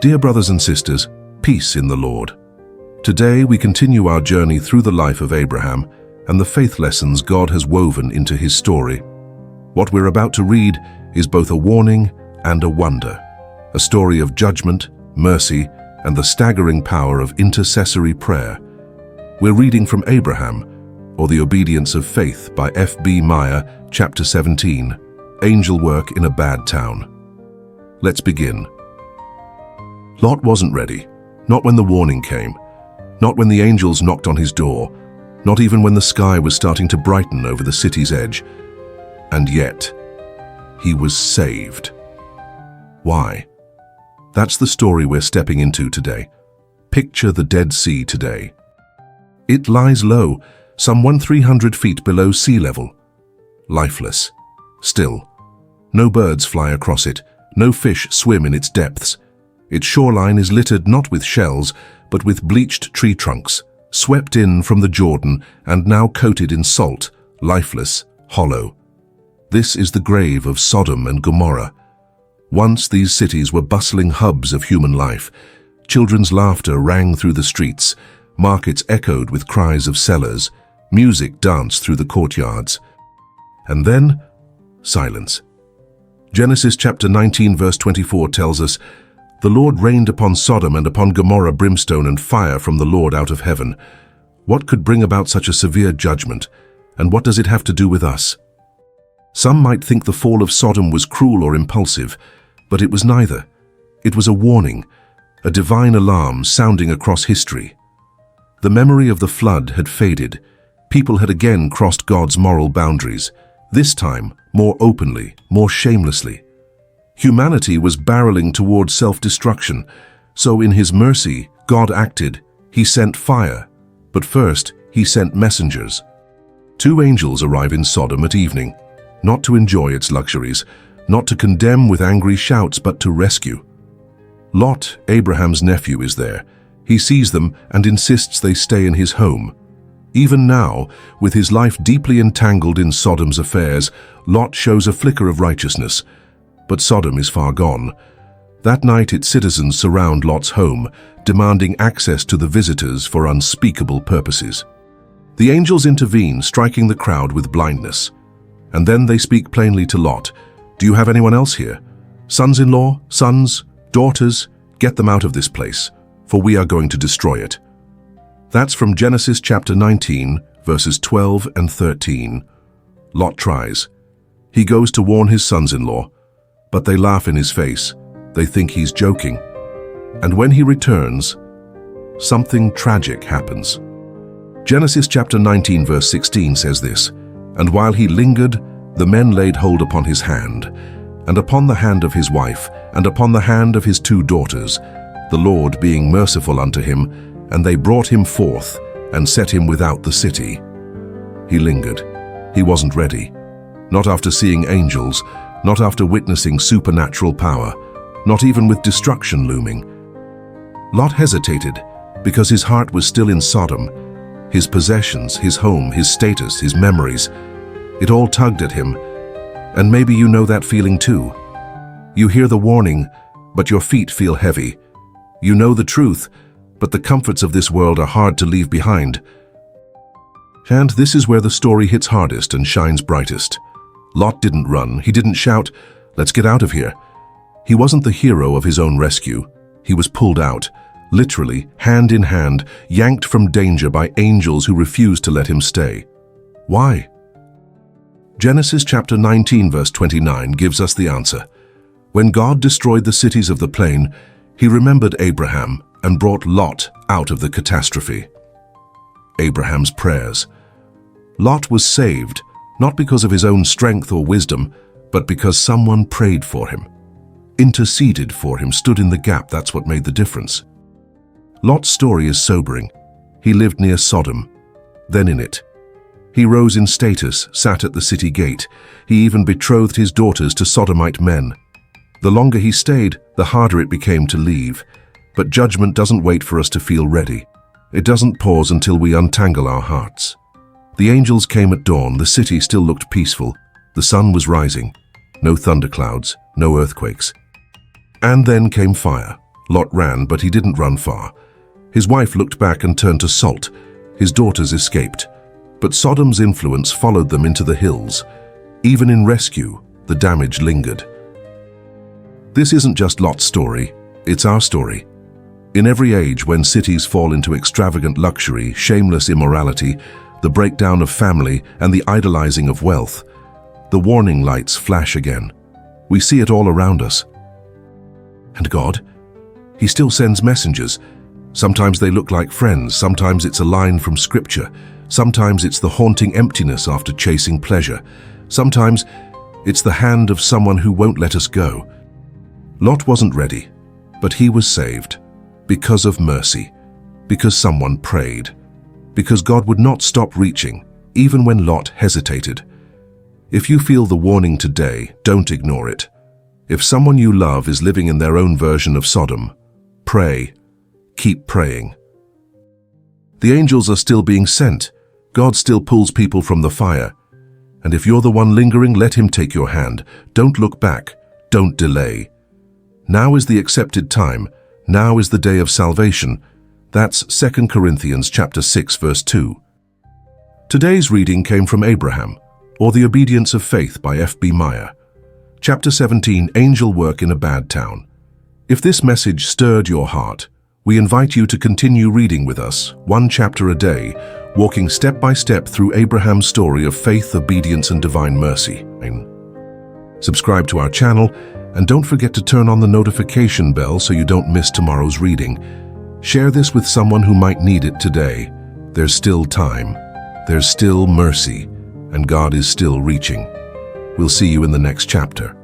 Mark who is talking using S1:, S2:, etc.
S1: Dear brothers and sisters, peace in the Lord. Today we continue our journey through the life of Abraham and the faith lessons God has woven into his story. What we're about to read is both a warning and a wonder, a story of judgment, mercy, and the staggering power of intercessory prayer. We're reading from Abraham, or The Obedience of Faith by F.B. Meyer, chapter 17, Angel Work in a Bad Town. Let's begin. Lot wasn't ready, not when the warning came, not when the angels knocked on his door, not even when the sky was starting to brighten over the city's edge. And yet, he was saved. Why? That's the story we're stepping into today. Picture the Dead Sea today. It lies low, some 1,300 feet below sea level. Lifeless. Still. No birds fly across it, no fish swim in its depths. Its shoreline is littered not with shells, but with bleached tree trunks, swept in from the Jordan and now coated in salt, lifeless, hollow. This is the grave of Sodom and Gomorrah. Once these cities were bustling hubs of human life. Children's laughter rang through the streets, markets echoed with cries of sellers, music danced through the courtyards. And then, silence. Genesis chapter 19 verse 24 tells us, "The Lord rained upon Sodom and upon Gomorrah brimstone and fire from the Lord out of heaven." What could bring about such a severe judgment, and what does it have to do with us? Some might think the fall of Sodom was cruel or impulsive, but it was neither. It was a warning, a divine alarm sounding across history. The memory of the flood had faded. People had again crossed God's moral boundaries, this time more openly, more shamelessly. Humanity was barreling toward self-destruction, so in his mercy, God acted. He sent fire, but first he sent messengers. 2 angels arrive in Sodom at evening, not to enjoy its luxuries, not to condemn with angry shouts, but to rescue. Lot, Abraham's nephew, is there. He sees them and insists they stay in his home. Even now, with his life deeply entangled in Sodom's affairs, Lot shows a flicker of righteousness. But Sodom is far gone. That night its citizens surround Lot's home, demanding access to the visitors for unspeakable purposes. The angels intervene, striking the crowd with blindness. And then they speak plainly to Lot. "Do you have anyone else here? Sons-in-law, sons, daughters, get them out of this place, for we are going to destroy it." That's from Genesis chapter 19, verses 12 and 13. Lot tries. He goes to warn his sons-in-law, but they laugh in his face. They think he's joking. And when he returns, something tragic happens. Genesis chapter 19 verse 16 says this, "And while he lingered, the men laid hold upon his hand, and upon the hand of his wife, and upon the hand of his 2 daughters, the Lord being merciful unto him, and they brought him forth, and set him without the city." He lingered. He wasn't ready. Not after seeing angels, not after witnessing supernatural power, not even with destruction looming. Lot hesitated because his heart was still in Sodom. His possessions, his home, his status, his memories, it all tugged at him. And maybe you know that feeling too. You hear the warning, but your feet feel heavy. You know the truth, but the comforts of this world are hard to leave behind. And this is where the story hits hardest and shines brightest. Lot didn't run. He didn't shout, "Let's get out of here." He wasn't the hero of his own rescue. He was pulled out, literally, hand in hand, yanked from danger by angels who refused to let him stay. Why? Genesis chapter 19 verse 29 gives us the answer. When God destroyed the cities of the plain, he remembered Abraham and brought Lot out of the catastrophe. Abraham's prayers. Lot was saved, not because of his own strength or wisdom, but because someone prayed for him, interceded for him, stood in the gap. That's what made the difference. Lot's story is sobering. He lived near Sodom, then in it. He rose in status, sat at the city gate. He even betrothed his daughters to Sodomite men. The longer he stayed, the harder it became to leave. But judgment doesn't wait for us to feel ready. It doesn't pause until we untangle our hearts. The angels came at dawn. The city still looked peaceful. The sun was rising. No thunderclouds, no earthquakes. And then came fire, Lot ran, but he didn't run far. His wife looked back and turned to salt. His daughters escaped. But Sodom's influence followed them into the hills. Even in rescue, the damage lingered. This isn't just Lot's story, it's our story. In every age, when cities fall into extravagant luxury, shameless immorality, the breakdown of family, and the idolizing of wealth, the warning lights flash again. We see it all around us. And God? He still sends messengers. Sometimes they look like friends, sometimes it's a line from Scripture, sometimes it's the haunting emptiness after chasing pleasure, sometimes it's the hand of someone who won't let us go. Lot wasn't ready, but he was saved because of mercy, because someone prayed, because God would not stop reaching, even when Lot hesitated. If you feel the warning today, don't ignore it. If someone you love is living in their own version of Sodom, pray. Keep praying. The angels are still being sent. God still pulls people from the fire. And if you're the one lingering, let him take your hand. Don't look back. Don't delay. Now is the accepted time. Now is the day of salvation. That's 2 Corinthians chapter 6, verse 2. Today's reading came from Abraham, or The Obedience of Faith by F.B. Meyer. Chapter 17, Angel Work in a Bad Town. If this message stirred your heart, we invite you to continue reading with us, one chapter a day, walking step by step through Abraham's story of faith, obedience, and divine mercy. Subscribe to our channel, and don't forget to turn on the notification bell so you don't miss tomorrow's reading. Share this with someone who might need it today. There's still time, there's still mercy, and God is still reaching. We'll see you in the next chapter.